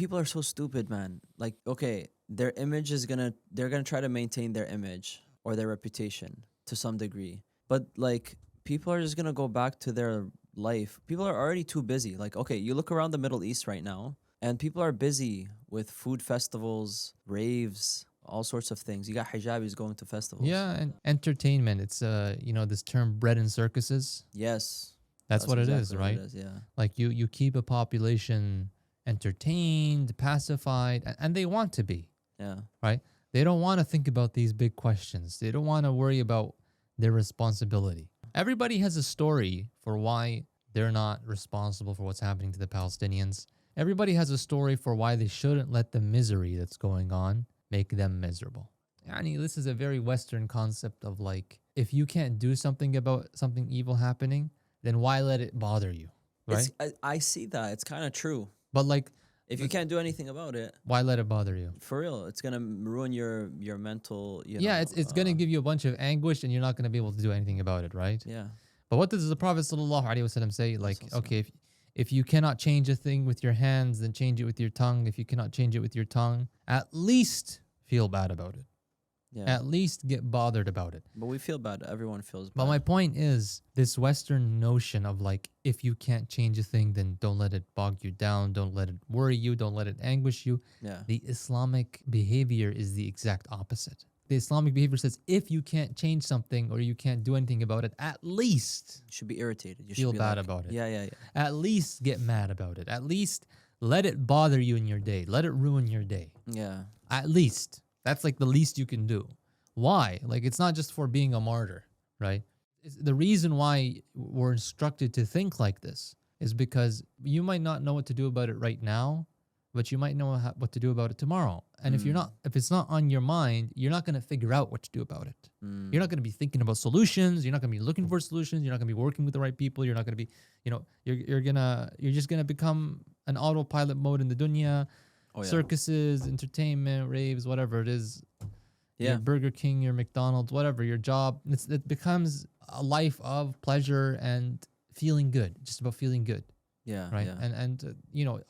people are so stupid, man. Like, okay, they're gonna try to maintain their image or their reputation to some degree. But like people are just gonna go back to their life. People are already too busy. Like, okay, you look around the Middle East right now, and people are busy with food festivals, raves, all sorts of things. You got hijabis going to festivals. Yeah, and entertainment. It's this term bread and circuses. Yes, That's that's what it is, exactly what it right? is. Yeah, Like you keep a population entertained, pacified, and they want to be, yeah, right? They don't want to think about these big questions. They don't want to worry about their responsibility. Everybody has a story for why they're not responsible for what's happening to the Palestinians. Everybody has a story for why they shouldn't let the misery that's going on make them miserable. Yani, this is a very Western concept of like, if you can't do something about something evil happening, then why let it bother you, right? I see that. It's kind of true. But like, If you can't do anything about it, why let it bother you? for real, it's gonna ruin your mental. Yeah, it's gonna give you a bunch of anguish, and you're not gonna be able to do anything about it, right? Yeah. But what does the Prophet sallallahu alaihi wasallam say? Like, Sallallahu okay, if you cannot change a thing with your hands, then change it with your tongue. If you cannot change it with your tongue, at least feel bad about it. Yeah. At least get bothered about it. But we feel bad. Everyone feels bad. But my point is this Western notion of like, if you can't change a thing, then don't let it bog you down. Don't let it worry you. Don't let it anguish you. Yeah. The Islamic behavior is the exact opposite. The Islamic behavior says if you can't change something or you can't do anything about it, at least You should be irritated. You feel should be bad like, about it. Yeah, yeah, yeah. At least get mad about it. At least let it bother you in your day. Let it ruin your day. Yeah. At least. That's like the least you can do. Why? Like, it's not just for being a martyr, right? The reason why we're instructed to think like this is because you might not know what to do about it right now, but you might know what to do about it tomorrow. And if it's not on your mind, you're not going to figure out what to do about it. You're not going to be thinking about solutions. You're not going to be looking for solutions. You're not going to be working with the right people. You're not going to be, you're just going to become an autopilot mode in the dunya, Oh, yeah. circuses, entertainment, raves, whatever it is. Yeah. Your Burger King, your McDonald's, whatever, your job. It becomes a life of pleasure and feeling good, just about feeling good. Yeah. Right. Yeah. And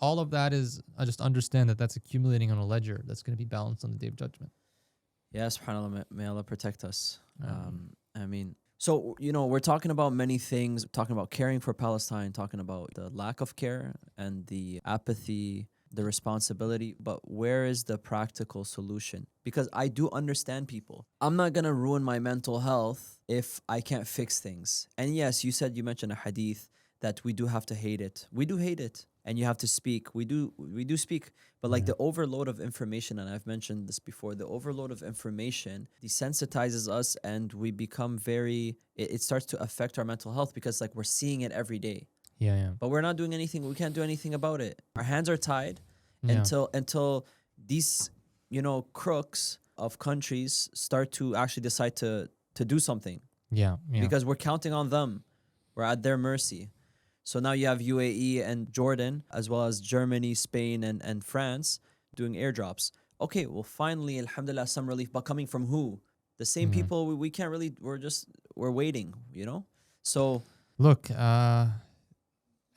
all of that is, I just understand that that's accumulating on a ledger that's going to be balanced on the day of judgment. Yeah, subhanAllah, may Allah protect us. Ameen. I mean, so, we're talking about many things, talking about caring for Palestine, talking about the lack of care and the apathy, the responsibility, but where is the practical solution? Because I do understand people. I'm not going to ruin my mental health if I can't fix things. And yes, you mentioned a hadith that we do have to hate it. We do hate it. And you have to speak. We do speak. But like the overload of information, and I've mentioned this before, the overload of information desensitizes us and we become it starts to affect our mental health because like we're seeing it every day. Yeah. But we're not doing anything. We can't do anything about it. Our hands are tied Yeah. until these, crooks of countries start to actually decide to do something. Yeah. Because we're counting on them. We're at their mercy. So now you have UAE and Jordan, as well as Germany, Spain, and France doing airdrops. Okay, well, finally, alhamdulillah, some relief. But coming from who? The same people we can't really, we're waiting, So... Look,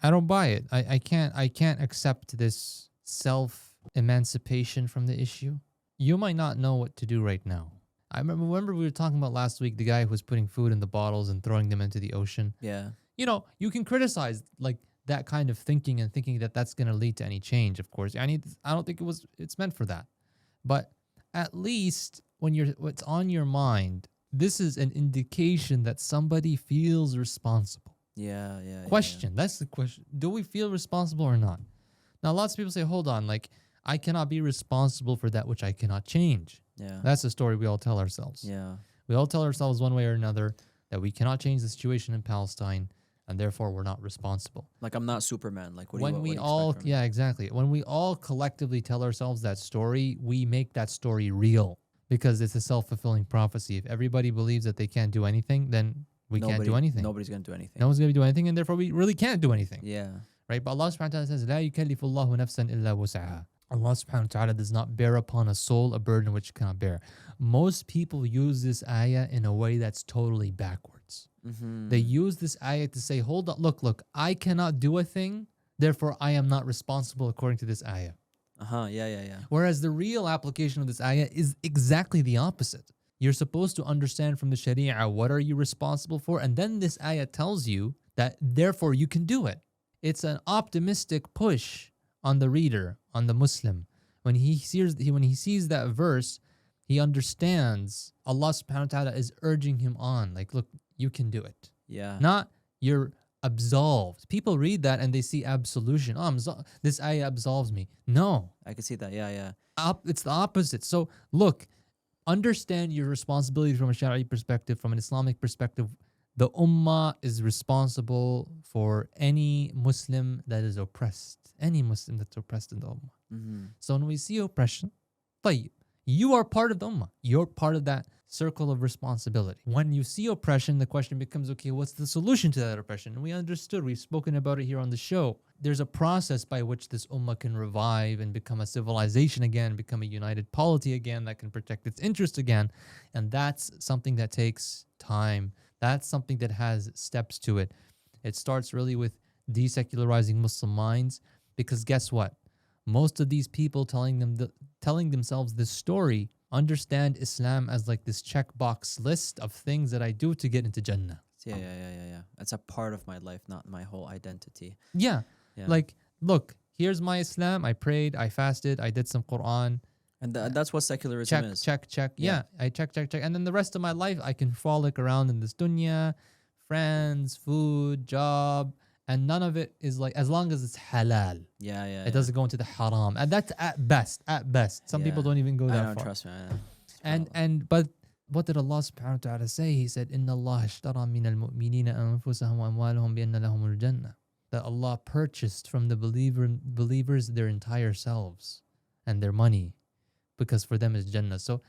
I don't buy it. I can't accept this self-emancipation from the issue. You might not know what to do right now. I remember we were talking about last week the guy who was putting food in the bottles and throwing them into the ocean. Yeah. You can criticize like that kind of thinking and thinking that that's going to lead to any change, of course. I don't think it's meant for that. But at least when what's on your mind, this is an indication that somebody feels responsible. Yeah. Question. That's the question. Do we feel responsible or not? Now, lots of people say, hold on, like, I cannot be responsible for that which I cannot change. Yeah. That's the story we all tell ourselves. Yeah. We all tell ourselves one way or another that we cannot change the situation in Palestine, and therefore we're not responsible. Like, I'm not Superman. Like, what When do we you all, expect from me? yeah, exactly. When we all collectively tell ourselves that story, we make that story real because it's a self-fulfilling prophecy. If everybody believes that they can't do anything, then we can't do anything. Nobody's going to do anything. No one's going to do anything, and therefore we really can't do anything. Yeah. Right? But Allah subhanahu wa ta'ala says, لا يكلف الله نفسا إلا وسعها. Allah subhanahu wa ta'ala does not bear upon a soul a burden which it cannot bear. Most people use this ayah in a way that's totally backwards. Mm-hmm. They use this ayah to say, hold on, look, I cannot do a thing, therefore I am not responsible according to this ayah. Yeah. Whereas the real application of this ayah is exactly the opposite. You're supposed to understand from the Sharia what are you responsible for, and then this ayah tells you that therefore you can do it. It's an optimistic push on the reader, on the Muslim. When he sees that verse, he understands Allah subhanahu wa ta'ala is urging him on. Like, look, you can do it. Yeah. Not you're absolved. People read that and they see absolution. Oh, this ayah absolves me. No, I can see that. Yeah. it's the opposite. So look, understand your responsibility from a Shari'i perspective, from an Islamic perspective. The Ummah is responsible for any Muslim that is oppressed. Any Muslim that's oppressed in the Ummah. Mm-hmm. So when we see oppression, طيب, you are part of the Ummah. You're part of that circle of responsibility. When you see oppression, the question becomes, okay, what's the solution to that oppression? And we understood, we've spoken about it here on the show. There's a process by which this Ummah can revive and become a civilization again, become a united polity again that can protect its interests again. And that's something that takes time. That's something that has steps to it. It starts really with desecularizing Muslim minds, because guess what? Most of these people telling themselves this story understand Islam as like this checkbox list of things that I do to get into Jannah. Yeah. It's a part of my life, not my whole identity. Yeah. Yeah. Like, look, here's my Islam. I prayed, I fasted, I did some Quran. And that's what secularism is. Check. Yeah. Yeah, I check. And then the rest of my life, I can frolic around in this dunya, friends, food, job, and none of it is like, as long as it's halal. Yeah. It doesn't go into the haram. And that's at best. Some people don't even go I that know, far. trust me. I know. But what did Allah subhanahu wa ta'ala say? He said, Inna Allah ashtara min al-mu'minina anfusahum wa amwalahum bi anna lahumul jannah. That Allah purchased from the believers their entire selves and their money, because for them is Jannah. So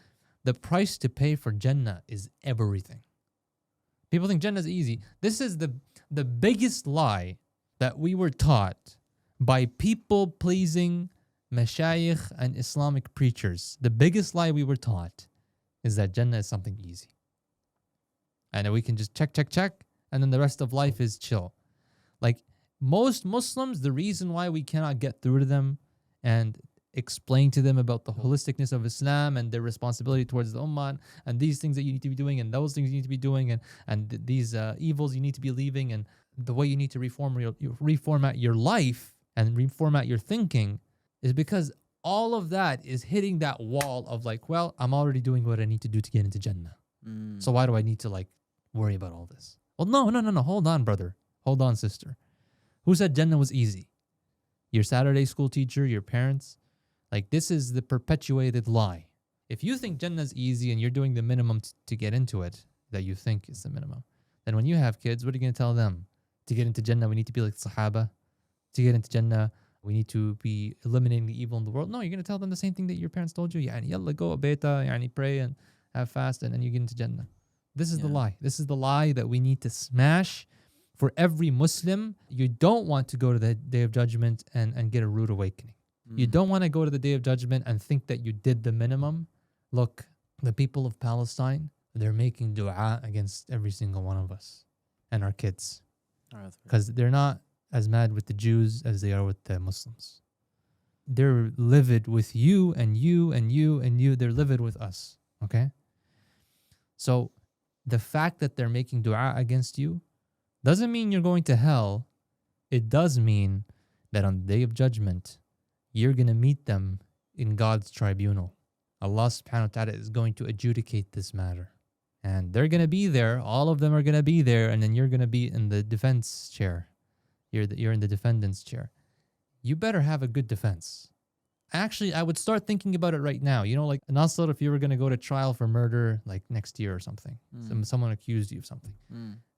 the price to pay for Jannah is everything. People think Jannah is easy. This is the biggest lie that we were taught by people-pleasing mashayikh and Islamic preachers. The biggest lie we were taught is that Jannah is something easy. And that we can just check, and then the rest of life is chill. Like most Muslims, the reason why we cannot get through to them and explain to them about the holisticness of Islam and their responsibility towards the Ummah and these things that you need to be doing and those things you need to be doing and these evils you need to be leaving and the way you need to reformat your life and reformat your thinking is because all of that is hitting that wall of like, well, I'm already doing what I need to do to get into Jannah. So why do I need to like worry about all this? Well, no. Hold on, brother. Hold on, sister. Who said Jannah was easy? Your Saturday school teacher, your parents? Like, this is the perpetuated lie. If you think Jannah is easy and you're doing the minimum to get into it, that you think is the minimum, then when you have kids, what are you going to tell them? To get into Jannah, we need to be like Sahaba. To get into Jannah, we need to be eliminating the evil in the world. No, you're going to tell them the same thing that your parents told you. Yani, yalla, go beta, yani, pray and have fast, and then you get into Jannah. This is the lie. This is the lie that we need to smash for every Muslim. You don't want to go to the Day of Judgment and get a rude awakening. You don't want to go to the Day of Judgment and think that you did the minimum. Look, the people of Palestine, they're making dua against every single one of us and our kids. Because they're not as mad with the Jews as they are with the Muslims. They're livid with you and you and you and you. They're livid with us. Okay? So the fact that they're making dua against you doesn't mean you're going to hell. It does mean that on the Day of Judgment, you're going to meet them in God's tribunal. Allah subhanahu wa ta'ala is going to adjudicate this matter. And they're going to be there. All of them are going to be there. And then you're going to be in the defense chair. You're in the defendant's chair. You better have a good defense. Actually, I would start thinking about it right now. You know, like Nasr, if you were going to go to trial for murder like next year or something, someone accused you of something,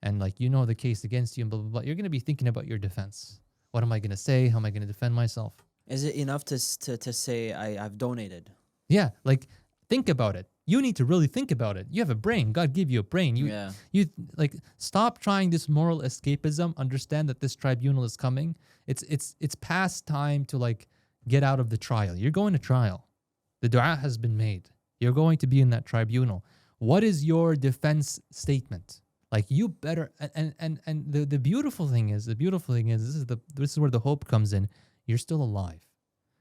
and like you know the case against you and blah, blah, blah, you're going to be thinking about your defense. What am I going to say? How am I going to defend myself? Is it enough to say I've donated? Yeah, like think about it. You need to really think about it. You have a brain. God gave you a brain. You like stop trying this moral escapism. Understand that this tribunal is coming. It's past time to like get out of the trial. You're going to trial. The dua has been made. You're going to be in that tribunal. What is your defense statement? Like you better and the beautiful thing is this is where the hope comes in. You're still alive.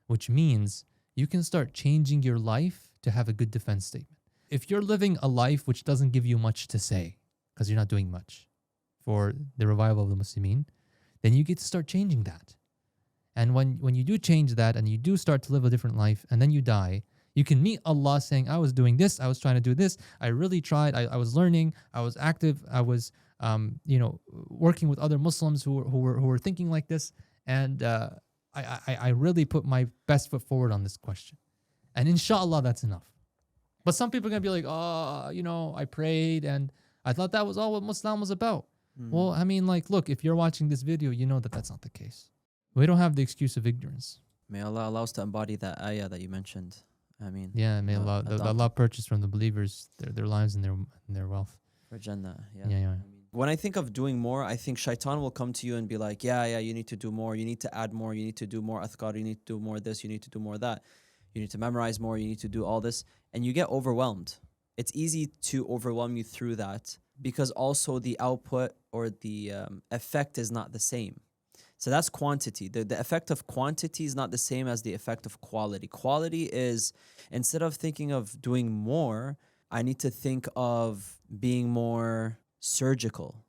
which means you can start changing your life to have a good defense statement. If you're living a life which doesn't give you much to say, because you're not doing much for the revival of the Muslimin, then you get to start changing that. And when you do change that and you do start to live a different life and then you die, you can meet Allah saying, I was doing this, I was trying to do this, I really tried, I was learning, I was active, I was working with other Muslims who were thinking like this, and I really put my best foot forward on this question. And inshallah, that's enough. But some people are going to be like, I prayed and I thought that was all what Muslim was about. Well, I mean, like, look, if you're watching this video, you know that that's not the case. We don't have the excuse of ignorance. May Allah allow us to embody that ayah that you mentioned. I mean, yeah, may Allah, Allah purchase from the believers their lives and their wealth. For Jannah, yeah. Yeah. I mean, when I think of doing more, I think shaitan will come to you and be like, yeah, you need to do more. You need to add more. You need to do more athkar. You need to do more this. You need to do more that. You need to memorize more. You need to do all this. And you get overwhelmed. It's easy to overwhelm you through that because also the output or the effect is not the same. So that's quantity. The effect of quantity is not the same as the effect of quality. Quality is, instead of thinking of doing more, I need to think of being more surgical.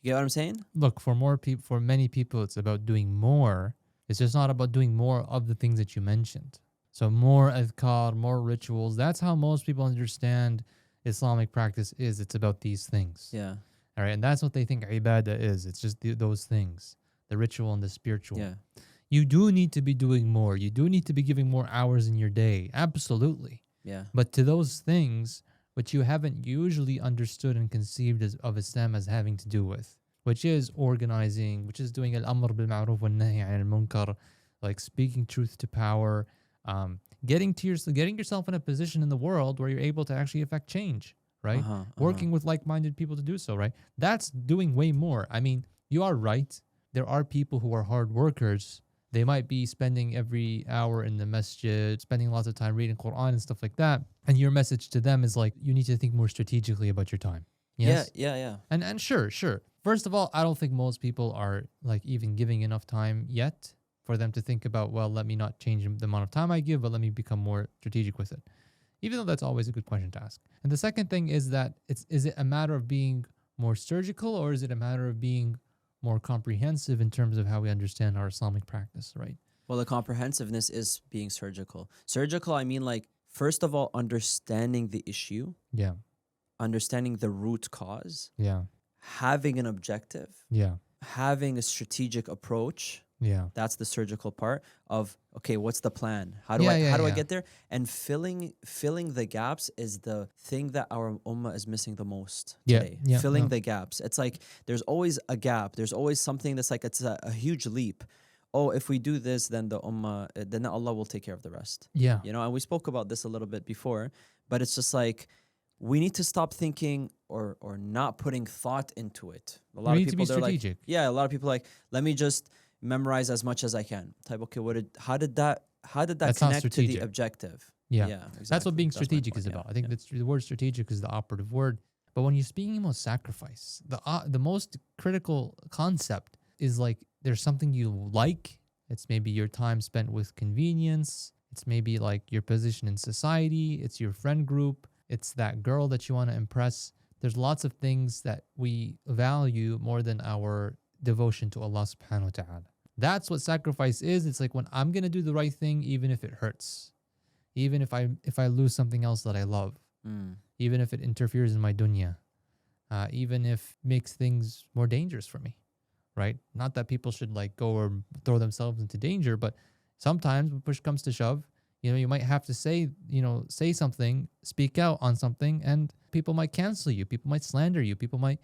You get what I'm saying? Look, for many people, it's about doing more. It's just not about doing more of the things that you mentioned. So more adhkar, more rituals. That's how most people understand Islamic practice is. It's about these things. Yeah. All right. And that's what they think ibadah is. It's just those things, the ritual and the spiritual. Yeah. You do need to be doing more. You do need to be giving more hours in your day. Absolutely. Yeah. But to those things which you haven't usually understood and conceived of Islam as having to do with, which is organizing, which is doing al-amr bil-ma'ruf wal-nahy 'anil munkar, like speaking truth to power, getting yourself in a position in the world where you're able to actually affect change, right? Working with like-minded people to do so, right? That's doing way more. I mean, you are right. There are people who are hard workers. They might be spending every hour in the masjid, spending lots of time reading Quran and stuff like that. And your message to them is like, you need to think more strategically about your time. Yes? Yeah. And sure. First of all, I don't think most people are like even giving enough time yet for them to think about, well, let me not change the amount of time I give, but let me become more strategic with it. Even though that's always a good question to ask. And the second thing is that is it a matter of being more surgical, or is it a matter of being more comprehensive in terms of how we understand our Islamic practice, right? Well, the comprehensiveness is being surgical. Surgical, I mean, like, first of all, understanding the issue. Yeah. Understanding the root cause. Yeah. Having an objective. Yeah. Having a strategic approach. Yeah. That's the surgical part of, okay, what's the plan? How do I get there? And filling the gaps is the thing that our ummah is missing the most today. Filling the gaps. It's like there's always a gap. There's always something that's like it's a huge leap. Oh, if we do this, then the ummah, then Allah will take care of the rest. Yeah. You know, and we spoke about this a little bit before, but it's just like we need to stop thinking or not putting thought into it. A lot of people, they're like, a lot of people are like, let me just memorize as much as I can. Type, okay, how did that connect to the objective? Yeah, exactly. That's what being strategic is about. I think the word strategic is the operative word. But when you're speaking about sacrifice, the most critical concept is like there's something you like. It's maybe your time spent with convenience. It's maybe like your position in society. It's your friend group. It's that girl that you want to impress. There's lots of things that we value more than our devotion to Allah subhanahu wa ta'ala. That's what sacrifice is. It's like when I'm going to do the right thing, even if it hurts, even if I lose something else that I love, even if it interferes in my dunya, even if it makes things more dangerous for me, right? Not that people should like go or throw themselves into danger, but sometimes when push comes to shove, you might have to say something, speak out on something, and people might cancel you. People might slander you. People might,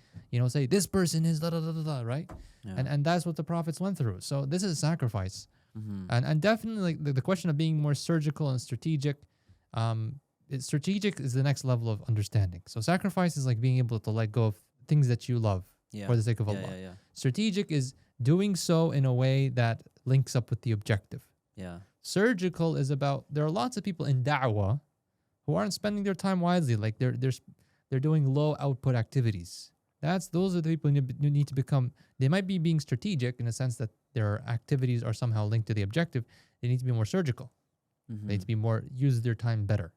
say this person is da da da da, right? Yeah. And that's what the prophets went through. So this is a sacrifice. And definitely like the question of being more surgical and strategic, strategic is the next level of understanding. So sacrifice is like being able to let go of things that you love for the sake of Allah. Strategic is doing so in a way that links up with the objective. Yeah. Surgical is about, there are lots of people in da'wah who aren't spending their time wisely. Like they're doing low output activities. Those are the people who need to become, they might be being strategic in the sense that their activities are somehow linked to the objective. They need to be more surgical. They need to be more, use their time better.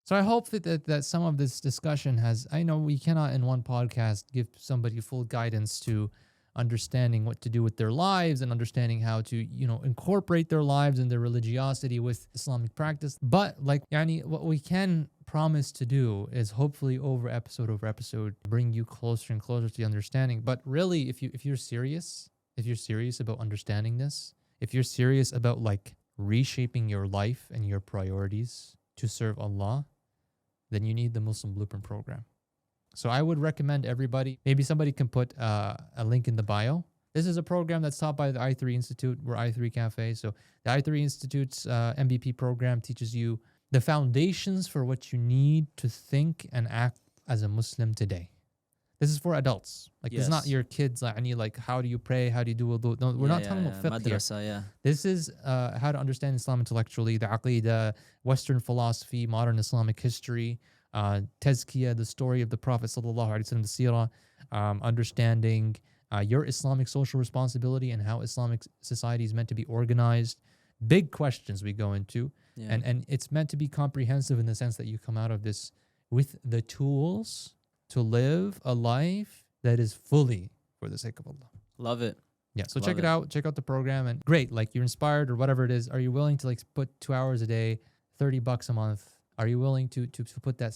So I hope that some of this discussion has, I know we cannot in one podcast give somebody full guidance to understanding what to do with their lives and understanding how to, incorporate their lives and their religiosity with Islamic practice. But like, what we can promise to do is hopefully over episode, bring you closer and closer to the understanding. But really, if you're serious about understanding this, if you're serious about like reshaping your life and your priorities to serve Allah, then you need the Muslim Blueprint program. So I would recommend everybody, maybe somebody can put a link in the bio. This is a program that's taught by the i3 Institute. We're i3 Cafe. So the i3 Institute's MBP program teaches you the foundations for what you need to think and act as a Muslim today. This is for adults. Like, this is not your kids. Like, how do you pray? How do you do wudu? No, we're not talking about fiqh Madrasa, here. This is how to understand Islam intellectually, the aqidah, Western philosophy, modern Islamic history, tazkiyah, the story of the Prophet sallallahu alaihi wasallam, the seerah, understanding your Islamic social responsibility and how Islamic society is meant to be organized. Big questions we go into. Yeah. And it's meant to be comprehensive in the sense that you come out of this with the tools to live a life that is fully for the sake of Allah. Love it. Yeah, so check it out. Check out the program. And great, like you're inspired or whatever it is. Are you willing to like put 2 hours a day, $30 a month? Are you willing to put that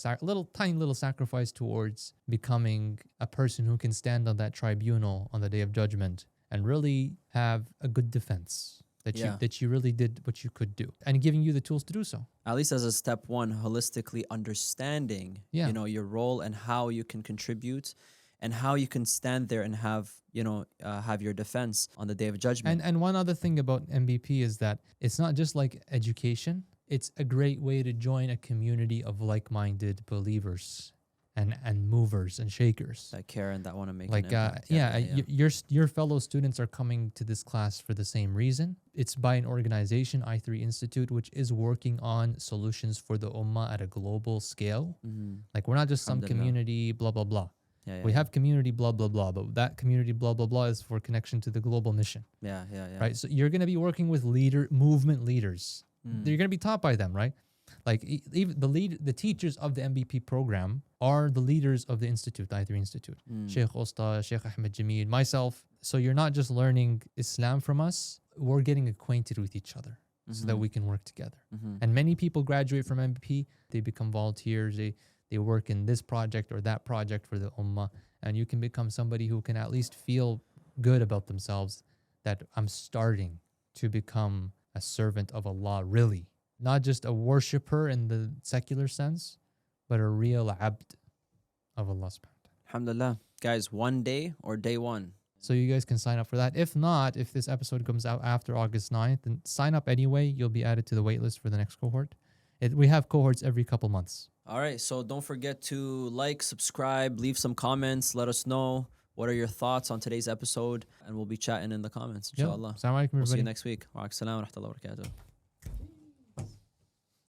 tiny little sacrifice towards becoming a person who can stand on that tribunal on the day of judgment and really have a good defense? That you really did what you could do, and giving you the tools to do so. At least as a step one, holistically understanding, your role and how you can contribute, and how you can stand there and have your defense on the day of judgment. And one other thing about MBP is that it's not just like education; it's a great way to join a community of like-minded believers and movers and shakers that care and that want to make like an impact. Your fellow students are coming to this class for the same reason. It's by an organization, i3 Institute, which is working on solutions for the ummah at a global scale. Like, we're not just some community blah blah blah. We have community blah blah blah, but that community blah blah blah is for connection to the global mission. Right, so you're going to be working with movement leaders. You're going to be taught by them, right? Like, even the teachers of the MBP program are the leaders of the institute, the i3 Institute. Sheikh Usta, Sheikh Ahmed Jameel, myself. So you're not just learning Islam from us, we're getting acquainted with each other so that we can work together. And many people graduate from MBP, they become volunteers, they work in this project or that project for the ummah, and you can become somebody who can at least feel good about themselves that I'm starting to become a servant of Allah, really. Not just a worshipper in the secular sense, but a real abd of Allah subhanahu wa ta'ala. Alhamdulillah. Guys, one day or day one. So you guys can sign up for that. If not, if this episode comes out after August 9th, then sign up anyway. You'll be added to the waitlist for the next cohort. We have cohorts every couple months. All right. So don't forget to like, subscribe, leave some comments. Let us know what are your thoughts on today's episode. And we'll be chatting in the comments, inshallah. Assalamu alaikum, We'll see you everybody. next week. Wa alaikum salam wa rahmatullahi wa barakatuh.